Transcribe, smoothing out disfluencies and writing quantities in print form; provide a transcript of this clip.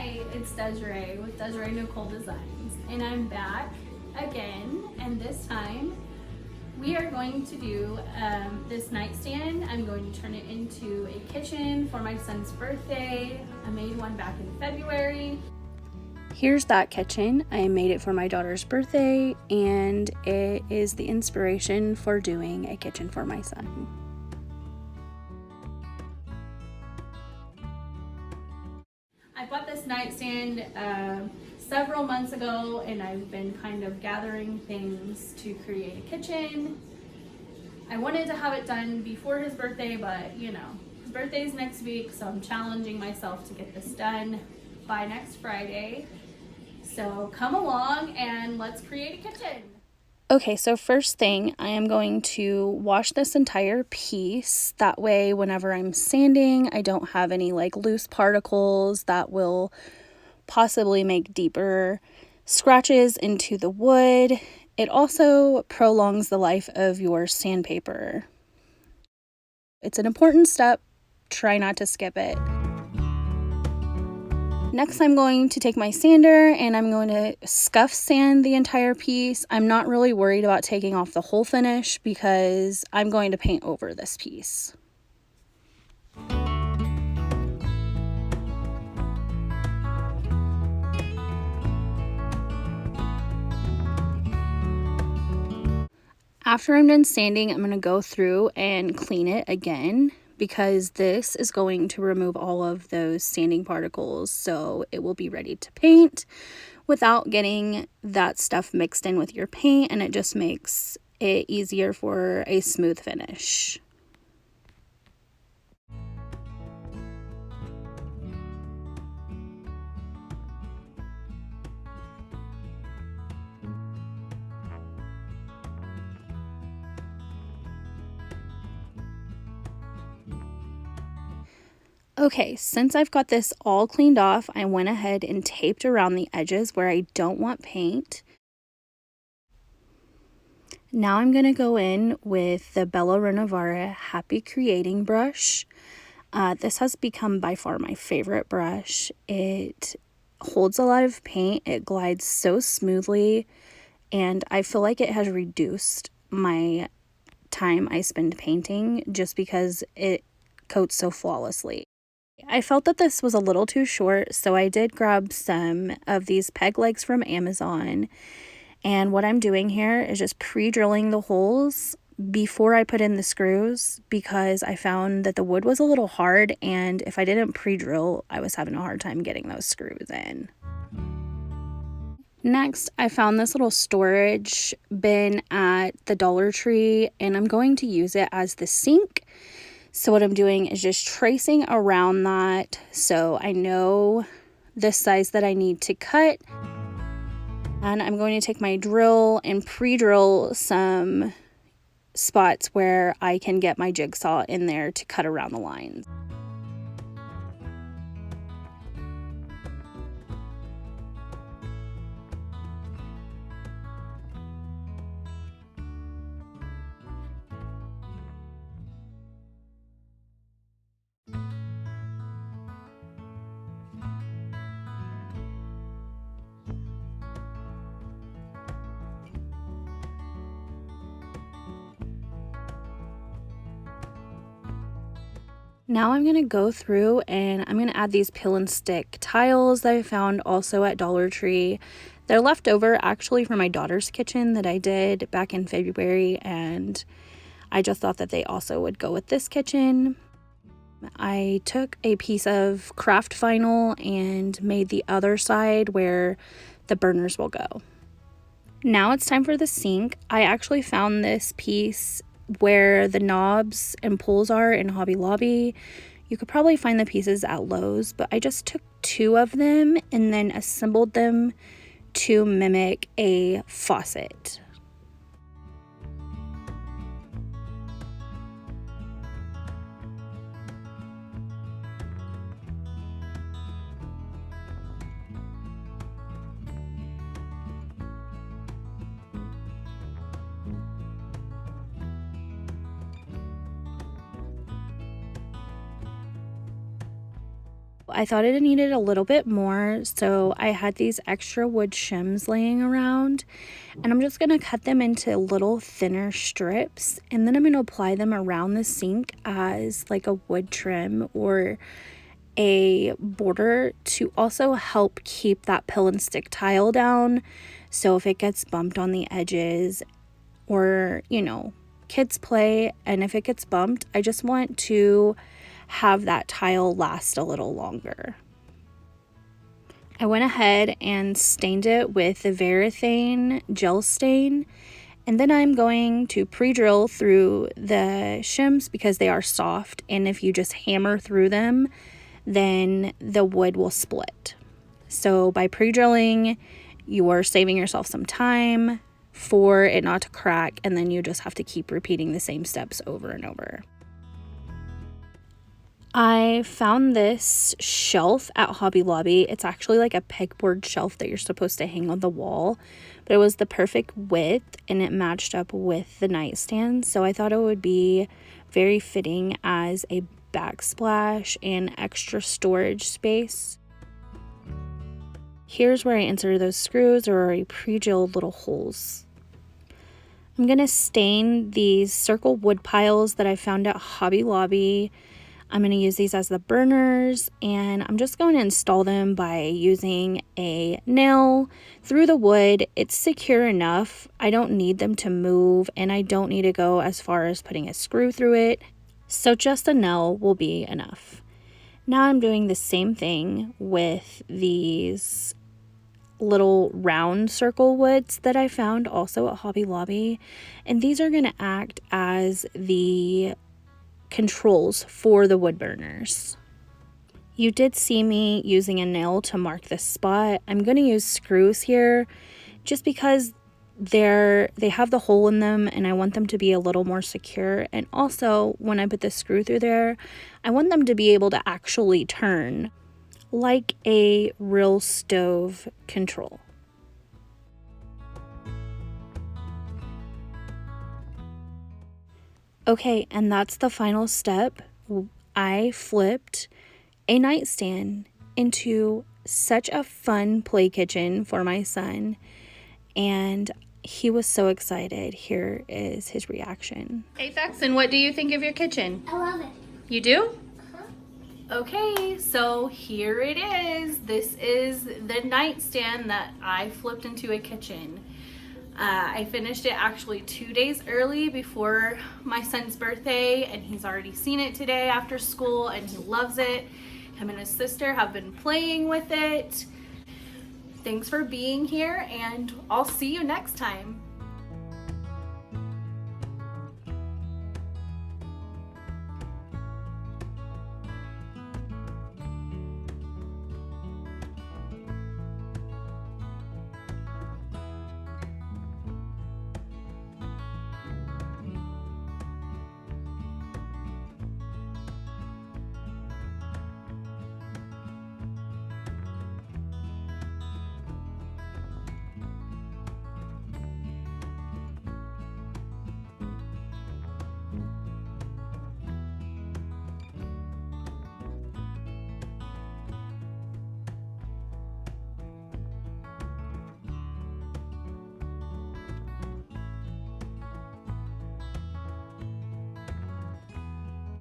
Hi, it's Desiree with Desiree Nicole Designs, and I'm back again, and this time we are going to do this nightstand. I'm going to turn it into a kitchen for my son's birthday. I made one back in February. Here's that kitchen. I made it for my daughter's birthday, and it is the inspiration for doing a kitchen for my son. I bought this nightstand several months ago, and I've been kind of gathering things to create a kitchen. I wanted to have it done before his birthday, but you know, his birthday is next week, so I'm challenging myself to get this done by next Friday. So come along and let's create a kitchen. Okay, so first thing, I am going to wash this entire piece. That way, whenever I'm sanding, I don't have any like loose particles that will possibly make deeper scratches into the wood. It also prolongs the life of your sandpaper. It's an important step. Try not to skip it. Next, I'm going to take my sander and I'm going to scuff sand the entire piece. I'm not really worried about taking off the whole finish because I'm going to paint over this piece. After I'm done sanding, I'm going to go through and clean it again, because this is going to remove all of those sanding particles, so it will be ready to paint without getting that stuff mixed in with your paint, and it just makes it easier for a smooth finish. Okay, since I've got this all cleaned off, I went ahead and taped around the edges where I don't want paint. Now I'm going to go in with the Bella Renovare Happy Creating brush. This has become by far my favorite brush. It holds a lot of paint, it glides so smoothly, and I feel like it has reduced my time I spend painting just because it coats so flawlessly. I felt that this was a little too short, so I did grab some of these peg legs from Amazon. And what I'm doing here is just pre-drilling the holes before I put in the screws, because I found that the wood was a little hard, and if I didn't pre-drill, I was having a hard time getting those screws in. Next, I found this little storage bin at the Dollar Tree, and I'm going to use it as the sink. So what I'm doing is just tracing around that so I know the size that I need to cut. And I'm going to take my drill and pre-drill some spots where I can get my jigsaw in there to cut around the lines. Now I'm going to go through and I'm going to add these peel and stick tiles that I found also at Dollar Tree. They're left over actually from my daughter's kitchen that I did back in February, and I just thought that they also would go with this kitchen. I took a piece of craft vinyl and made the other side where the burners will go. Now it's time for the sink. I actually found this piece where the knobs and pulls are in Hobby Lobby. You could probably find the pieces at Lowe's, but I just took 2 of them and then assembled them to mimic a faucet. I thought it needed a little bit more, so I had these extra wood shims laying around, and I'm just going to cut them into little thinner strips, and then I'm going to apply them around the sink as like a wood trim or a border to also help keep that pill and stick tile down. So if it gets bumped on the edges, or kids play, and if it gets bumped, I just want to have that tile last a little longer. I went ahead and stained it with the Varathane gel stain, and then I'm going to pre-drill through the shims because they are soft, and if you just hammer through them, then the wood will split. So by pre-drilling, you are saving yourself some time for it not to crack, and then you just have to keep repeating the same steps over and over. I found this shelf at Hobby Lobby. It's actually like a pegboard shelf that you're supposed to hang on the wall, but it was the perfect width and it matched up with the nightstand, so I thought it would be very fitting as a backsplash and extra storage space. Here's where I insert those screws or already pre-drilled little holes. I'm going to stain these circle wood piles that I found at Hobby Lobby. I'm going to use these as the burners, and I'm just going to install them by using a nail through the wood. It's secure enough. I don't need them to move, and I don't need to go as far as putting a screw through it. So just a nail will be enough. Now I'm doing the same thing with these little round circle woods that I found also at Hobby Lobby, and these are going to act as the controls for the wood burners. You did see me using a nail to mark this spot. I'm going to use screws here just because they have the hole in them and I want them to be a little more secure, and also when I put the screw through there, I want them to be able to actually turn like a real stove control. Okay, and that's the final step. I flipped a nightstand into such a fun play kitchen for my son, and he was so excited. Here is his reaction. Hey Faxon, what do you think of your kitchen? I love it. You do? Uh-huh. Okay, so here it is. This is the nightstand that I flipped into a kitchen. I finished it actually 2 days early before my son's birthday, and he's already seen it today after school and he loves it. Him and his sister have been playing with it. Thanks for being here, and I'll see you next time.